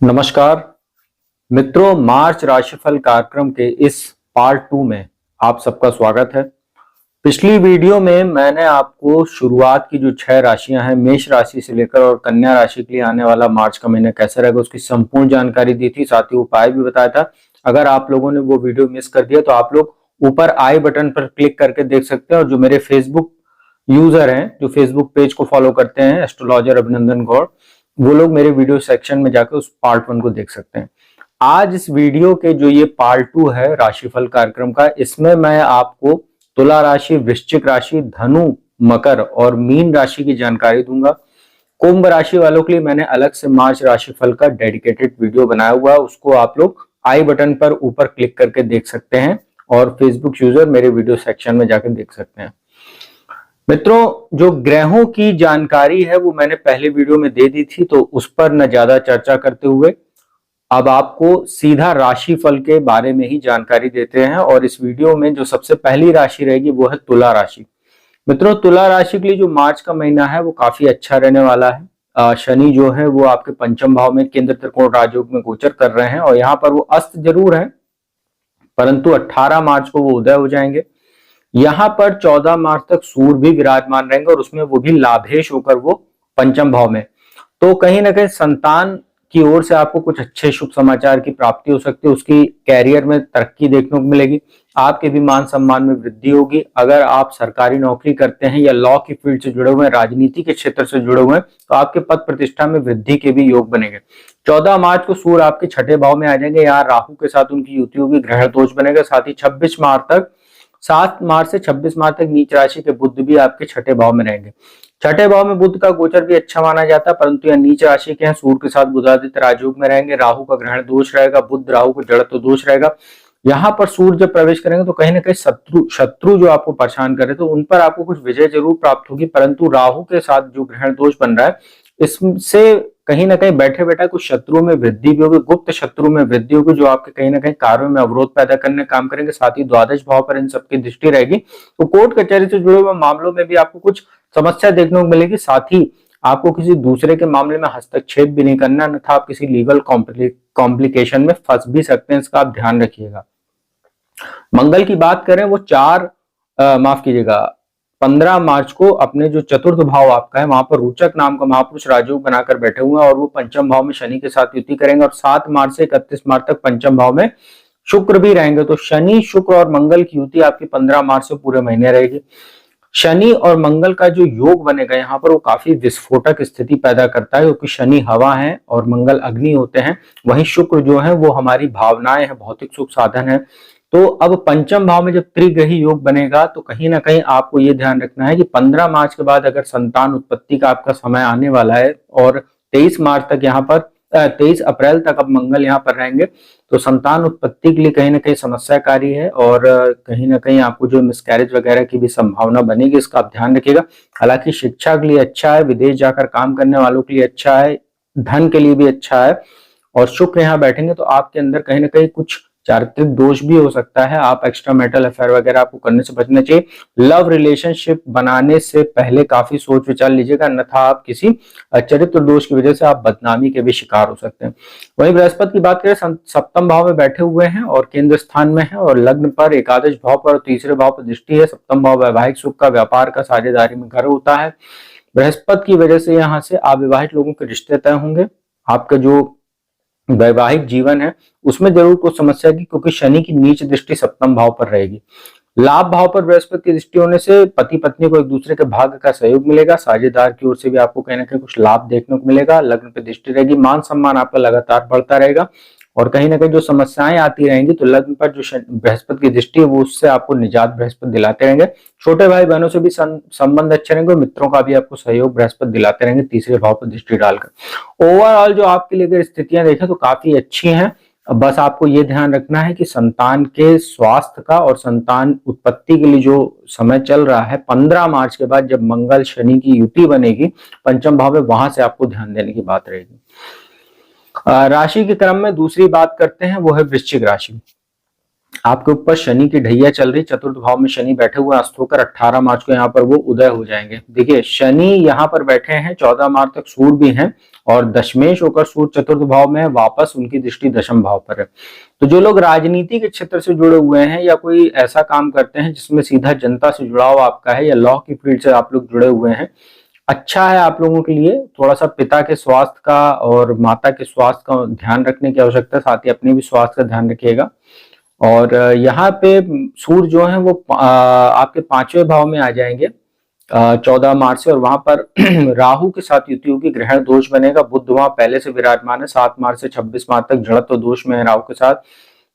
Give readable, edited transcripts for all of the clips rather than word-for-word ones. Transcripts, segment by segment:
नमस्कार मित्रों, मार्च राशिफल कार्यक्रम के इस पार्ट 2 में आप सबका स्वागत है। पिछली वीडियो में मैंने आपको शुरुआत की जो 6 राशियां हैं, मेष राशि से लेकर और कन्या राशि के लिए आने वाला मार्च का महीना कैसा रहेगा उसकी संपूर्ण जानकारी दी थी, साथ ही उपाय भी बताया था। अगर आप लोगों ने वो वीडियो मिस कर दिया तो आप लोग ऊपर आई बटन पर क्लिक करके देख सकते हैं, और जो मेरे फेसबुक यूजर हैं, जो फेसबुक पेज को फॉलो करते हैं एस्ट्रोलॉजर अभिनंदन गौड़, वो लोग मेरे वीडियो सेक्शन में जाकर उस पार्ट 1 को देख सकते हैं। आज इस वीडियो के जो ये पार्ट 2 है राशिफल कार्यक्रम का, इसमें मैं आपको तुला राशि, वृश्चिक राशि, धनु, मकर और मीन राशि की जानकारी दूंगा। कुंभ राशि वालों के लिए मैंने अलग से मार्च राशिफल का डेडिकेटेड वीडियो बनाया हुआ है, उसको आप लोग आई बटन पर ऊपर क्लिक करके देख सकते हैं, और फेसबुक यूजर मेरे वीडियो सेक्शन में जाकर देख सकते हैं। मित्रों, जो ग्रहों की जानकारी है वो मैंने पहले वीडियो में दे दी थी, तो उस पर न ज्यादा चर्चा करते हुए अब आपको सीधा राशिफल के बारे में ही जानकारी देते हैं। और इस वीडियो में जो सबसे पहली राशि रहेगी वो है तुला राशि। मित्रों, तुला राशि के लिए जो मार्च का महीना है वो काफी अच्छा रहने वाला है। शनि जो है वो आपके पंचम भाव में केंद्र त्रिकोण राजयोग में गोचर कर रहे हैं, और यहाँ पर वो अस्त जरूर है, परंतु 18 मार्च को वो उदय हो जाएंगे। यहाँ पर 14 मार्च तक सूर्य भी विराजमान रहेंगे, और उसमें वो भी लाभेश होकर वो पंचम भाव में। तो कहीं ना कहीं संतान की ओर से आपको कुछ अच्छे शुभ समाचार की प्राप्ति हो सकती है, उसकी कैरियर में तरक्की देखने को मिलेगी, आपके भी मान सम्मान में वृद्धि होगी। अगर आप सरकारी नौकरी करते हैं या लॉ की फील्ड से जुड़े हुए हैं, राजनीति के क्षेत्र से जुड़े हुए हैं, तो आपके पद प्रतिष्ठा में वृद्धि के भी योग बनेंगे। 14 मार्च को सूर्य आपके छठे भाव में आ जाएंगे, यहाँ राहु के साथ उनकी युति होगी, ग्रहण दोष बनेगा। साथ ही 26 मार्च तक 7 मार्च से 26 मार्च तक नीच राशि के बुध भी आपके छठे भाव में रहेंगे। छठे भाव में बुध का गोचर भी अच्छा माना जाता है, परंतु यह नीच राशि के हैं, सूर्य के साथ बुधादित्य राजयोग में रहेंगे, राहु का ग्रहण दोष रहेगा, बुध राहु को जड़त्व दोष रहेगा। यहाँ पर सूर्य जब प्रवेश करेंगे तो कहीं ना कहीं शत्रु जो आपको परेशान करे तो उन पर आपको कुछ विजय जरूर प्राप्त होगी, परंतु राहु के साथ जो ग्रहण दोष बन रहा है इससे कहीं ना कहीं बैठे बैठा कुछ शत्रुओं में वृद्धि भी होगी, गुप्त शत्रु में वृद्धि होगी, जो आपके कहीं ना कहीं कार्यों में अवरोध पैदा करने काम करेंगे। साथ ही द्वादश भाव पर इन सबकी दृष्टि रहेगी, तो कोर्ट कचहरी से जुड़े हुए मामलों में भी आपको कुछ समस्या देखने को मिलेगी। साथ ही आपको किसी दूसरे के मामले में हस्तक्षेप भी नहीं करना, अन्यथा आप किसी लीगल कॉम्प्लिकेशन में फंस भी सकते हैं, इसका आप ध्यान रखिएगा। मंगल की बात करें, वो 15 मार्च को अपने जो चतुर्थ भाव आपका है वहां पर रोचक नाम का महापुरुष राजयोग बनाकर बैठे हुए हैं, और वो पंचम भाव में शनि के साथ युति करेंगे, और 7 मार्च से 31 मार्च तक पंचम भाव में शुक्र भी रहेंगे। तो शनि, शुक्र और मंगल की युति आपकी 15 मार्च से पूरे महीने रहेगी। शनि और मंगल का जो योग बनेगा यहाँ पर वो काफी विस्फोटक स्थिति पैदा करता है, क्योंकि शनि हवा है और मंगल अग्नि होते हैं, वहीं शुक्र जो है वो हमारी भावनाएं हैं, भौतिक सुख साधन है। तो अब पंचम भाव में जब त्रिग्रही योग बनेगा तो कहीं ना कहीं आपको ये ध्यान रखना है कि 15 मार्च के बाद अगर संतान उत्पत्ति का आपका समय आने वाला है, और 23 मार्च तक यहाँ पर 23 अप्रैल तक अब मंगल यहाँ पर रहेंगे, तो संतान उत्पत्ति के लिए कहीं ना कहीं समस्याकारी है, और कहीं ना कहीं आपको जो मिसकैरेज वगैरह की भी संभावना बनेगी, इसका आप ध्यान रखिएगा। हालांकि शिक्षा के लिए अच्छा है, विदेश जाकर काम करने वालों के लिए अच्छा है, धन के लिए भी अच्छा है, और शुक्र यहाँ बैठेंगे तो आपके अंदर कहीं ना कहीं कुछ चारित्रिक दोष भी हो सकता है, आप एक्स्ट्रा मैरिटल अफेयर वगैरह आपको करने से बचना चाहिए। लव रिलेशनशिप बनाने से पहले काफी सोच विचार लीजिएगा, अन्यथा आप किसी चरित्र दोष की वजह से आप बदनामी के भी शिकार हो सकते हैं। वहीं बृहस्पति की बात करें, सप्तम भाव में बैठे हुए हैं और केंद्र स्थान में है, और लग्न पर, एकादश भाव पर, तीसरे भाव पर दृष्टि है। सप्तम भाव वैवाहिक सुख का, व्यापार का, साझेदारी में घर होता है। बृहस्पति की वजह से यहाँ से अविवाहित लोगों के रिश्ते तय होंगे। आपका जो वैवाहिक जीवन है उसमें जरूर कुछ समस्या की, क्योंकि शनि की नीच दृष्टि सप्तम भाव पर रहेगी। लाभ भाव पर बृहस्पति की दृष्टि होने से पति पत्नी को एक दूसरे के भाग्य का सहयोग मिलेगा, साझेदार की ओर से भी आपको कहीं ना कहीं कुछ लाभ देखने को मिलेगा। लग्न पे दृष्टि रहेगी, मान सम्मान आपका लगातार बढ़ता रहेगा, और कहीं ना कहीं जो समस्याएं आती रहेंगी तो लग्न पर जो बृहस्पति की दृष्टि है वो उससे आपको निजात बृहस्पति दिलाते रहेंगे। छोटे भाई बहनों से भी संबंध अच्छे रहेंगे, और मित्रों का भी आपको सहयोग बृहस्पति दिलाते रहेंगे तीसरे भाव पर दृष्टि डालकर। ओवरऑल जो आपके लिए अगर स्थितियां देखें तो काफी अच्छी हैं। बस आपको ये ध्यान रखना है कि संतान के स्वास्थ्य का और संतान उत्पत्ति के लिए जो समय चल रहा है 15 मार्च के बाद जब मंगल शनि की युति बनेगी पंचम भाव में, वहां से आपको ध्यान देने की बात रहेगी। राशि के क्रम में दूसरी बात करते हैं, वो है वृश्चिक राशि। आपके ऊपर शनि की ढैया चल रही, चतुर्थ भाव में शनि बैठे हुए अस्त होकर 18 मार्च को यहाँ पर वो उदय हो जाएंगे। देखिए शनि यहाँ पर बैठे हैं, 14 मार्च तक सूर्य भी हैं और दशमेश होकर सूर्य चतुर्थ भाव में है, वापस उनकी दृष्टि दशम भाव पर है। तो जो लोग राजनीति के क्षेत्र से जुड़े हुए हैं या कोई ऐसा काम करते हैं जिसमें सीधा जनता से जुड़ाव आपका है या लॉ की फील्ड से आप लोग जुड़े हुए हैं, अच्छा है आप लोगों के लिए। थोड़ा सा पिता के स्वास्थ्य का और माता के स्वास्थ्य का ध्यान रखने की आवश्यकता है, साथ ही अपने भी स्वास्थ्य का ध्यान रखिएगा। और यहाँ पे सूर्य जो है वो आपके 5वें भाव में आ जाएंगे 14 मार्च से, और वहां पर राहु के साथ युति होगी, ग्रहण दोष बनेगा। बुध वहां पहले से विराजमान है, 7 मार्च से 26 मार्च तक जड़त्व दोष में है राहु के साथ।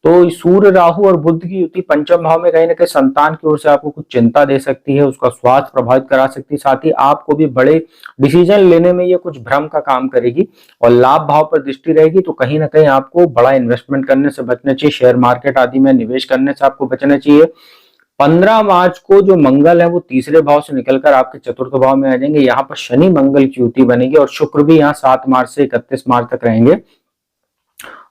तो सूर्य राहु और बुध की युति पंचम भाव में कहीं ना कहीं संतान की ओर से आपको कुछ चिंता दे सकती है, उसका स्वास्थ्य प्रभावित करा सकती है, साथ ही आपको भी बड़े डिसीजन लेने में ये कुछ भ्रम का काम करेगी। और लाभ भाव पर दृष्टि रहेगी, तो कहीं ना कहीं आपको बड़ा इन्वेस्टमेंट करने से बचना चाहिए, शेयर मार्केट आदि में निवेश करने से आपको बचना चाहिए। 15 मार्च को जो मंगल है वो तीसरे भाव से निकलकर आपके चतुर्थ भाव में आ जाएंगे, यहाँ पर शनि मंगल की युति बनेगी और शुक्र भी यहाँ 7 मार्च से 31 मार्च तक रहेंगे।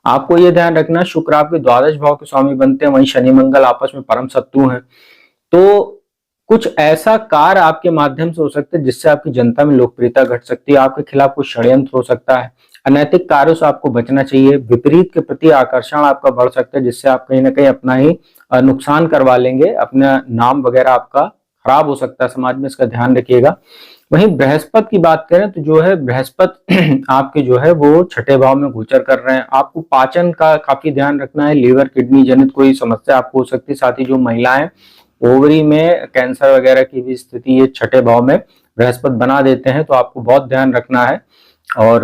आपको ये ध्यान रखना, शुक्र आपके द्वादश भाव के स्वामी बनते हैं, वहीं शनि मंगल आपस में परम शत्रु हैं। तो कुछ ऐसा कार्य आपके माध्यम से हो सकता है जिससे आपकी जनता में लोकप्रियता घट सकती है, आपके खिलाफ कुछ षड्यंत्र हो सकता है, अनैतिक कार्यों से आपको बचना चाहिए। विपरीत के प्रति आकर्षण आपका बढ़ सकता है, जिससे आप कहीं ना कहीं अपना ही नुकसान करवा लेंगे, अपना नाम वगैरह आपका खराब हो सकता है समाज में, इसका ध्यान रखिएगा। वहीं बृहस्पति की बात करें तो जो है बृहस्पति आपके जो है वो छठे भाव में गोचर कर रहे हैं। आपको पाचन का काफी ध्यान रखना है, लीवर किडनी जनित कोई समस्या आपको हो सकती है। साथ ही जो महिलाएं ओवरी में कैंसर वगैरह की भी स्थिति ये छठे भाव में बृहस्पति बना देते हैं, तो आपको बहुत ध्यान रखना है। और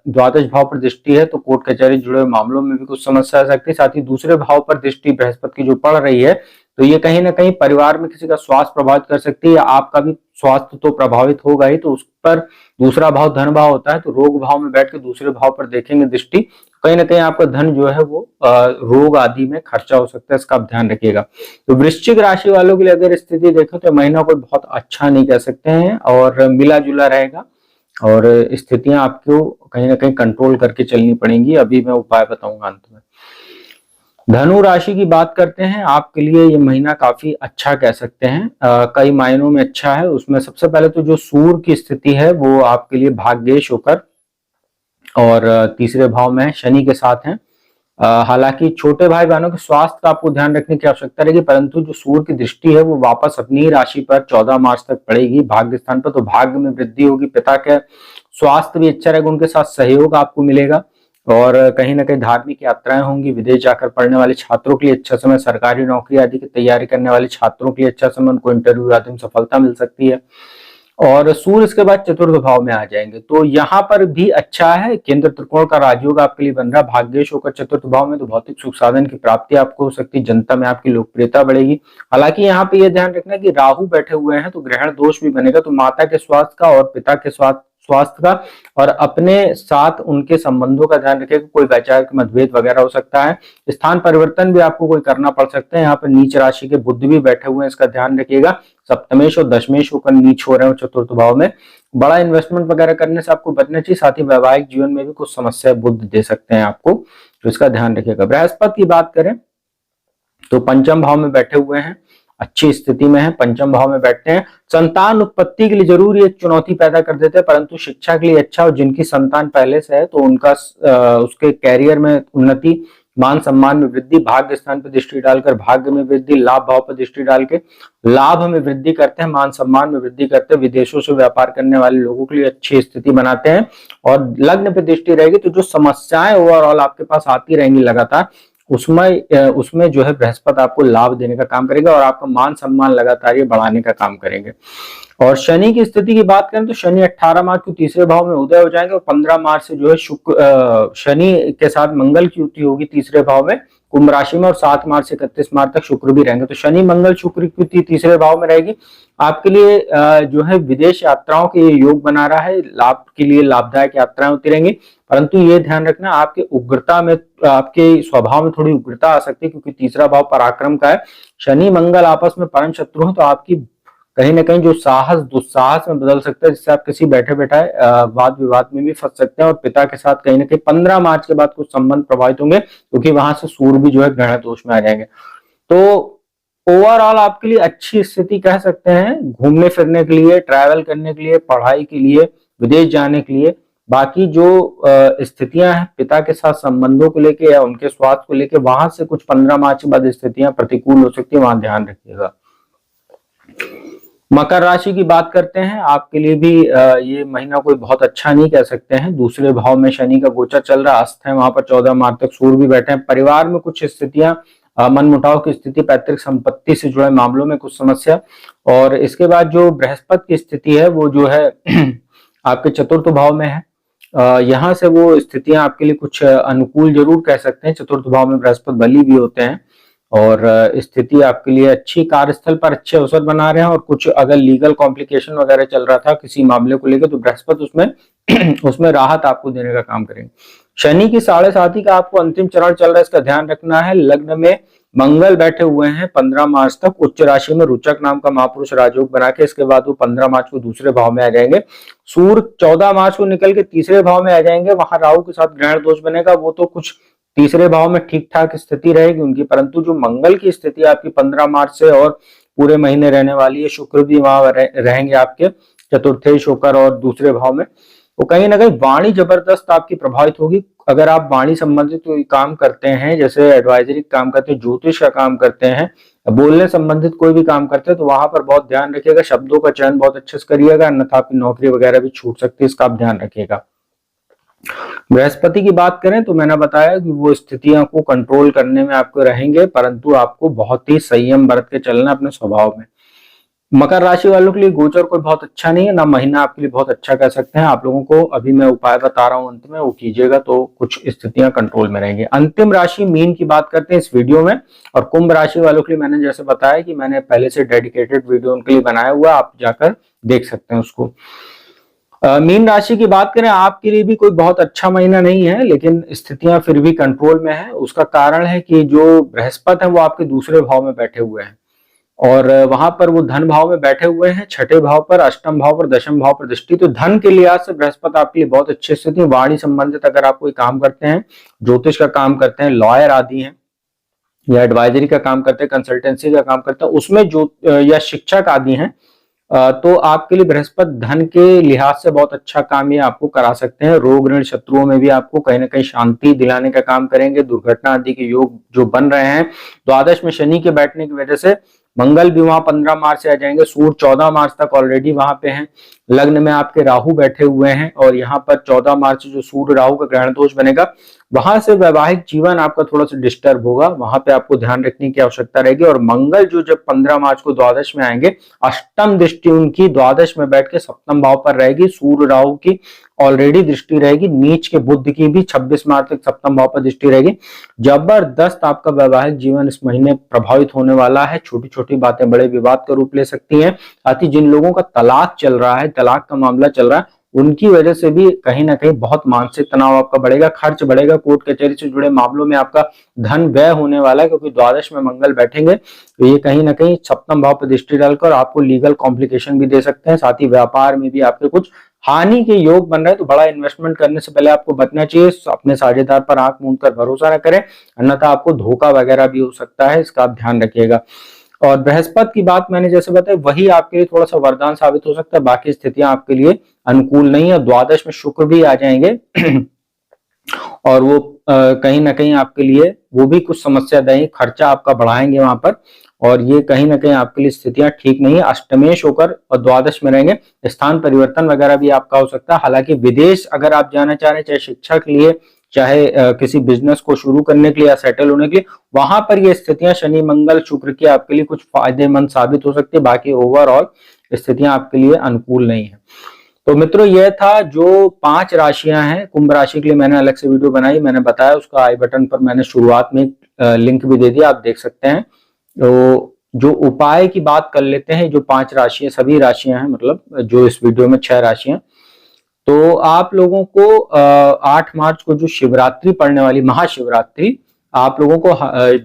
द्वादश भाव पर दृष्टि है तो कोर्ट कचहरी जुड़े हुए मामलों में भी कुछ समस्या आ सकती है। साथ ही दूसरे भाव पर दृष्टि बृहस्पति की जो पड़ रही है, तो ये कहीं ना कहीं परिवार में किसी का स्वास्थ्य प्रभावित कर सकती है, या आपका भी स्वास्थ्य तो प्रभावित होगा ही, तो उस पर दूसरा भाव धन भाव होता है, तो रोग भाव में बैठ के दूसरे भाव पर देखेंगे दृष्टि, कहीं ना कहीं आपका धन जो है वो रोग आदि में खर्चा हो सकता है, इसका आप ध्यान रखिएगा। तो वृश्चिक राशि वालों के लिए अगर स्थिति देखें तो महीना कोई बहुत अच्छा नहीं कह सकते हैं और मिला जुला रहेगा, और स्थितियां आपको कहीं ना कहीं कंट्रोल करके चलनी पड़ेंगी। अभी मैं उपाय बताऊंगा अंत में। धनु राशि की बात करते हैं, आपके लिए ये महीना काफी अच्छा कह सकते हैं, कई मायनों में अच्छा है। उसमें सबसे पहले तो जो सूर्य की स्थिति है वो आपके लिए भाग्येश होकर और तीसरे भाव में शनि के साथ है। हालांकि छोटे भाई बहनों के स्वास्थ्य का आपको ध्यान रखने की आवश्यकता रहेगी, परंतु जो सूर्य की दृष्टि है वो वापस अपनी राशि पर 14 मार्च तक पड़ेगी भाग्य स्थान पर, तो भाग्य में वृद्धि होगी, पिता के स्वास्थ्य भी अच्छा रहेगा, उनके साथ सहयोग आपको मिलेगा। और कहीं ना कहीं धार्मिक यात्राएं होंगी, विदेश जाकर पढ़ने वाले छात्रों के लिए अच्छा समय, सरकारी नौकरी आदि की तैयारी करने वाले छात्रों के लिए अच्छा समय, उनको इंटरव्यू आदि में सफलता मिल सकती है। और सूर्य इसके बाद चतुर्थ भाव में आ जाएंगे, तो यहाँ पर भी अच्छा है। केंद्र त्रिकोण का राजयोग आपके लिए बन रहा है, भाग्येश होकर चतुर्थ भाव में, तो भौतिक सुख साधन की प्राप्ति आपको हो सकती है, जनता में आपकी लोकप्रियता बढ़ेगी। हालांकि यहाँ पे यह ध्यान रखना कि राहु बैठे हुए हैं तो ग्रहण दोष भी बनेगा, तो माता के स्वास्थ्य का और पिता के स्वास्थ्य का और अपने साथ उनके संबंधों का ध्यान रखिएगा। कोई वैचारिक मतभेद वगैरह हो सकता है, स्थान परिवर्तन भी आपको कोई करना पड़ सकता है। यहाँ पर नीच राशि के बुध भी बैठे हुए हैं, इसका ध्यान रखिएगा। सप्तमेश और दशमेश होकर नीच हो रहे हैं चतुर्थ भाव में, बड़ा इन्वेस्टमेंट वगैरह करने से आपको बचना चाहिए। साथ ही वैवाहिक जीवन में भी कुछ समस्या बुध दे सकते हैं आपको, तो इसका ध्यान रखिएगा। बृहस्पति की बात करें तो पंचम भाव में बैठे हुए हैं, अच्छी स्थिति में है, पंचम भाव में बैठते हैं। संतान उत्पत्ति के लिए जरूर ये चुनौती पैदा कर देते हैं, परंतु शिक्षा के लिए अच्छा, और जिनकी संतान पहले से है तो उनका उसके कैरियर में उन्नति, मान सम्मान में वृद्धि, भाग्य स्थान पर दृष्टि डालकर भाग्य में वृद्धि, लाभ भाव पर दृष्टि डाल के लाभ में वृद्धि करते हैं, मान सम्मान में वृद्धि करते हैं, विदेशों से व्यापार करने वाले लोगों के लिए अच्छी स्थिति बनाते हैं। और लग्न पे दृष्टि रहेगी तो जो समस्याएं ओवरऑल आपके पास आती रहेंगी लगातार, उसमें जो है बृहस्पति आपको लाभ देने का काम करेगा और आपका मान सम्मान लगातार ये बढ़ाने का काम करेंगे। और शनि की स्थिति की बात करें तो शनि 18 मार्च को तीसरे भाव में उदय हो जाएंगे, और 15 मार्च से जो है शनि के साथ मंगल की युति होगी तीसरे भाव में कुंभ राशि में, और 7 मार्च से 31 मार्च तक शुक्र भी रहेंगे। तो शनि मंगल शुक्र की युति तीसरे भाव में रहेगी, आपके लिए जो है विदेश यात्राओं के योग बना रहा है, लाभ के लिए लाभदायक यात्राएं होती रहेंगी। परंतु ये ध्यान रखना आपके उग्रता में, आपके स्वभाव में थोड़ी उग्रता आ सकती है, क्योंकि तीसरा भाव पराक्रम का है। शनि मंगल आपस में परम शत्रु हैं, तो आपकी कहीं ना कहीं जो साहस दुस्साहस में बदल सकता है, जिससे आप किसी बैठे बैठाए वाद विवाद में भी फंस सकते हैं। और पिता के साथ कहीं ना कहीं 15 मार्च के बाद कुछ संबंध प्रभावित होंगे, क्योंकि वहां से सूर्य भी जो है ग्रहण दोष में आ जाएंगे। तो ओवरऑल आपके लिए अच्छी स्थिति कह सकते हैं, घूमने फिरने के लिए, ट्रैवल करने के लिए, पढ़ाई के लिए, विदेश जाने के लिए। बाकी जो स्थितियां हैं पिता के साथ संबंधों को लेके या उनके स्वास्थ्य को लेके, वहां से कुछ 15 मार्च के बाद स्थितियां प्रतिकूल हो सकती है, वहां ध्यान रखिएगा। मकर राशि की बात करते हैं, आपके लिए भी ये महीना कोई बहुत अच्छा नहीं कह सकते हैं। दूसरे भाव में शनि का गोचर चल रहा, अस्त है वहां पर, 14 मार्च तक सूर्य भी बैठे हैं। परिवार में कुछ स्थितियां, मनमुटाव की स्थिति, पैतृक संपत्ति से जुड़े मामलों में कुछ समस्या। और इसके बाद जो बृहस्पति की स्थिति है वो जो है आपके चतुर्थ भाव में है। यहाँ से वो स्थितियां आपके लिए कुछ अनुकूल जरूर कह सकते हैं। चतुर्थ भाव में बृहस्पति बली भी होते हैं और स्थिति आपके लिए अच्छी, कार्यस्थल पर अच्छे अवसर बना रहे हैं। और कुछ अगर लीगल कॉम्प्लिकेशन वगैरह चल रहा था किसी मामले को लेकर, तो बृहस्पति उसमें उसमें राहत आपको देने का काम करेंगे। शनि की 7.5 का आपको अंतिम चरण चल रहा है, इसका ध्यान रखना है। लग्न में मंगल बैठे हुए हैं 15 मार्च तक, उच्च राशि में रुचक नाम का महापुरुष राजयोग बना के, इसके बाद वो 15 मार्च को दूसरे भाव में आ जाएंगे। सूर्य 14 मार्च को निकल के तीसरे भाव में आ जाएंगे, वहां राहु के साथ ग्रहण दोष बनेगा। वो तो कुछ तीसरे भाव में ठीक ठाक स्थिति रहेगी उनकी, परंतु जो मंगल की स्थिति आपकी 15 मार्च से और पूरे महीने रहने वाली है, शुक्र भी वहां रहेंगे आपके चतुर्थेश होकर और दूसरे भाव में। वो कहीं ना कहीं वाणी जबरदस्त आपकी प्रभावित होगी। अगर आप वाणी संबंधित कोई काम करते हैं, जैसे एडवाइजरी काम करते हैं, ज्योतिष का काम करते हैं, बोलने संबंधित कोई भी काम करते हैं, तो वहां पर बहुत ध्यान रखिएगा, शब्दों का चयन बहुत अच्छे से करिएगा, अन्यथा आपकी नौकरी वगैरह भी छूट सकती है, इसका आप ध्यान रखिएगा। बृहस्पति की बात करें तो मैंने बताया कि वो स्थितियों को कंट्रोल करने में आपको रहेंगे, परंतु आपको बहुत ही संयम बरत के चलना अपने स्वभाव में। मकर राशि वालों के लिए गोचर कोई बहुत अच्छा नहीं है, ना महीना आपके लिए बहुत अच्छा कह सकते हैं। आप लोगों को अभी मैं उपाय बता रहा हूं अंत में, वो कीजिएगा तो कुछ स्थितियां कंट्रोल में रहेंगी। अंतिम राशि मीन की बात करते हैं इस वीडियो में। और कुंभ राशि वालों के लिए मैंने जैसे बताया कि मैंने पहले से डेडिकेटेड वीडियो उनके लिए बनाया हुआ, आप जाकर देख सकते हैं उसको। मीन राशि की बात करें, आपके लिए भी कोई बहुत अच्छा महीना नहीं है, लेकिन स्थितियां फिर भी कंट्रोल में है। उसका कारण है कि जो बृहस्पति है वो आपके दूसरे भाव में बैठे हुए हैं और वहां पर वो धन भाव में बैठे हुए हैं, छठे भाव पर, अष्टम भाव पर, दशम भाव पर दृष्टि। तो धन के लिहाज से बृहस्पति आपके लिए बहुत अच्छी स्थिति। वाणी संबंधित अगर आप कोई काम करते हैं, ज्योतिष का काम करते हैं, लॉयर आदि हैं, या एडवाइजरी का काम करते हैं, कंसल्टेंसी का काम करते हैं, उसमें जो या शिक्षक आदि हैं, तो आपके लिए बृहस्पति धन के लिहाज से बहुत अच्छा काम ये आपको करा सकते हैं। रोग ऋण शत्रुओं में भी आपको कहीं ना कहीं शांति दिलाने का काम करेंगे। दुर्घटना आदि के योग जो बन रहे हैं, द्वादश में शनि के बैठने की वजह से मंगल भी वहां 15 मार्च से आ जाएंगे, सूर्य 14 मार्च तक ऑलरेडी वहां पे हैं। लग्न में आपके राहु बैठे हुए हैं और यहाँ पर 14 मार्च जो सूर्य राहु का ग्रहण दोष बनेगा, वहां से वैवाहिक जीवन आपका थोड़ा सा डिस्टर्ब होगा, वहां पे आपको ध्यान रखने की आवश्यकता रहेगी। और मंगल जो जब 15 मार्च को द्वादश में आएंगे, अष्टम दृष्टि उनकी द्वादश में बैठ के सप्तम भाव पर रहेगी। सूर्य राहु की ऑलरेडी दृष्टि रहेगी, नीच के बुध की भी 26 मार्च तक सप्तम भाव पर दृष्टि रहेगी। जबरदस्त आपका वैवाहिक जीवन इस महीने प्रभावित होने वाला है। छोटी छोटी बातें बड़े विवाद का रूप ले सकती हैं। साथ ही जिन लोगों का तलाक चल रहा है, तलाक का मामला चल रहा है, उनकी वजह से भी कहीं ना कहीं बहुत मानसिक तनाव आपका बढ़ेगा, खर्च बढ़ेगा, कोर्ट कचहरी से जुड़े मामलों में आपका धन व्यय होने वाला है, क्योंकि द्वादश में मंगल बैठेंगे तो ये कहीं ना कहीं सप्तम भाव पर दृष्टि डालकर आपको लीगल कॉम्प्लिकेशन भी दे सकते हैं। साथ ही व्यापार में भी आपके कुछ हानि के योग बन रहे हैं, तो बड़ा इन्वेस्टमेंट करने से पहले आपको बचना चाहिए। अपने साझेदार पर आंख मूंद कर भरोसा न करें, अन्यथा आपको धोखा वगैरह भी हो सकता है, इसका आप ध्यान रखिएगा। और बृहस्पति की बात मैंने जैसे बताई, वही आपके लिए थोड़ा सा वरदान साबित हो सकता है, बाकी स्थितियां आपके लिए अनुकूल नहीं है। द्वादश में शुक्र भी आ जाएंगे और वो कहीं ना कहीं आपके लिए वो भी कुछ समस्या देंगे, खर्चा आपका बढ़ाएंगे वहां पर, और ये कहीं ना कहीं आपके लिए स्थितियां ठीक नहीं है। अष्टमेश होकर और द्वादश में रहेंगे, स्थान परिवर्तन वगैरह भी आपका हो सकता है। हालांकि विदेश अगर आप जाना चाह रहे हैं, चाहे शिक्षा के लिए, चाहे किसी बिजनेस को शुरू करने के लिए या सेटल होने के लिए, वहां पर ये स्थितियां शनि मंगल शुक्र की आपके लिए कुछ फायदेमंद साबित हो सकती है। बाकी ओवरऑल स्थितियां आपके लिए अनुकूल नहीं है। तो मित्रों, यह था जो 5 राशियां हैं। कुंभ राशि के लिए मैंने अलग से वीडियो बनाई, मैंने बताया, उसका आई बटन पर मैंने शुरुआत में लिंक भी दे दिया, आप देख सकते हैं। तो जो उपाय की बात कर लेते हैं, जो 5 राशियां, सभी राशियां हैं, मतलब जो इस वीडियो में 6 राशियां, तो आप लोगों को 8 मार्च को जो शिवरात्रि पड़ने वाली, महाशिवरात्रि, आप लोगों को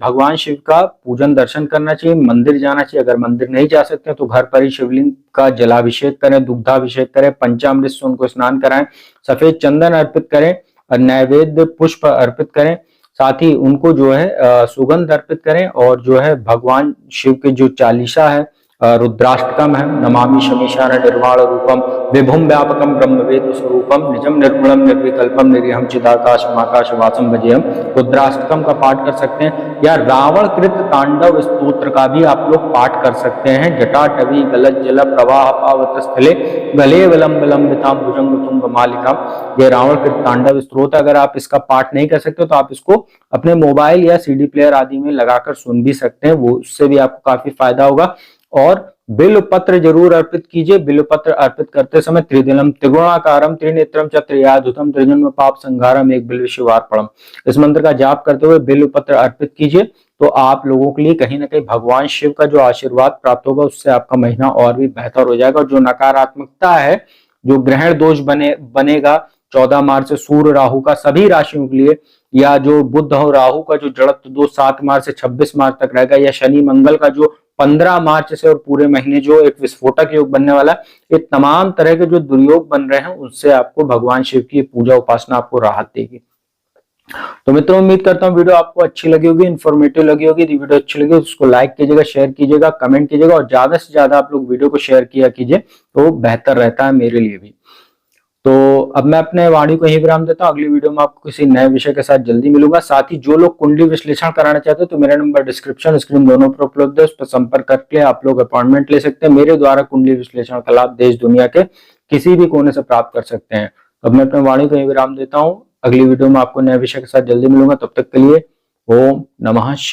भगवान शिव का पूजन दर्शन करना चाहिए, मंदिर जाना चाहिए। अगर मंदिर नहीं जा सकते तो घर पर ही शिवलिंग का जलाभिषेक करें, दुग्धाभिषेक करें, पंचामृत से उनको स्नान कराएं, सफेद चंदन अर्पित करें और नैवेद्य पुष्प अर्पित करें। साथ ही उनको जो है सुगंध अर्पित करें और जो है भगवान शिव के जो चालीसा है रुद्राष्टकम है, नमामि शमीशान निर्वाण रूपम विभुम व्यापकम ब्रह्मवेद स्वरूपम निजम निर्गुणम निर्विकल्पम निरीहम चिदाकाशम आकाशवासम भजेयम, रुद्राष्टकम का पाठ कर सकते हैं। या रावण कृत तांडव स्तोत्र का भी आप लोग पाठ कर सकते हैं। जटाटवी गलत जल प्रवाह पावत स्थले गले विलंब विलंबिताम भुजंग तुंग मालिकाम, ये रावण कृत तांडव स्तोत्र अगर आप इसका पाठ नहीं कर सकते तो आप इसको अपने मोबाइल या सीडी प्लेयर आदि में लगाकर सुन भी सकते हैं, वो उससे भी आपको काफी फायदा होगा। और बिल्व पत्र जरूर अर्पित कीजिए। बिल्व पत्र अर्पित करते समय त्रिदिनम त्रिगुणाकारम त्रिनेत्रम च त्रियाधुतम त्रिजन्म पाप संघारम एक बिल्व शिवार्पणम, इस मंत्र का जाप करते हुए बिल्व पत्र अर्पित कीजिए, तो आप लोगों के लिए कहीं ना कहीं भगवान शिव का जो आशीर्वाद प्राप्त होगा उससे आपका महीना और भी बेहतर हो जाएगा। और जो नकारात्मकता है, जो ग्रहण दोष बनेगा 14 मार्च से सूर्य राहु का सभी राशियों के लिए, या जो बुध और राहु का जो जड़त्व दोष 7 मार्च से 26 मार्च तक रहेगा, या शनि मंगल का जो 15 मार्च से और पूरे महीने जो एक विस्फोटक योग बनने वाला है, ये तमाम तरह के जो दुर्योग बन रहे हैं उससे आपको भगवान शिव की पूजा उपासना आपको राहत देगी। तो मित्रों, उम्मीद करता हूँ वीडियो आपको अच्छी लगी होगी, इन्फॉर्मेटिव लगी होगी। यदि वीडियो अच्छी लगी उसको लाइक कीजिएगा, शेयर कीजिएगा, कमेंट कीजिएगा और ज्यादा से ज्यादा आप लोग वीडियो को शेयर किया कीजिए, तो बेहतर रहता है मेरे लिए भी। तो अब मैं अपने वाणी को यही विराम देता हूँ। अगली वीडियो में आपको किसी नए विषय के साथ जल्दी मिलूंगा। साथ ही जो लोग कुंडली विश्लेषण कराना चाहते हैं तो मेरा नंबर डिस्क्रिप्शन स्क्रीन दोनों पर उपलब्ध है, उस पर संपर्क करके आप लोग अपॉइंटमेंट ले सकते हैं। मेरे द्वारा कुंडली विश्लेषण का लाभ देश दुनिया के किसी भी कोने से प्राप्त कर सकते हैं। अब मैं अपने वाणी को यही विराम देता हूँ। अगली वीडियो में आपको नए विषय के साथ जल्दी मिलूंगा। तब तक के लिए ओम नमः शिवाय।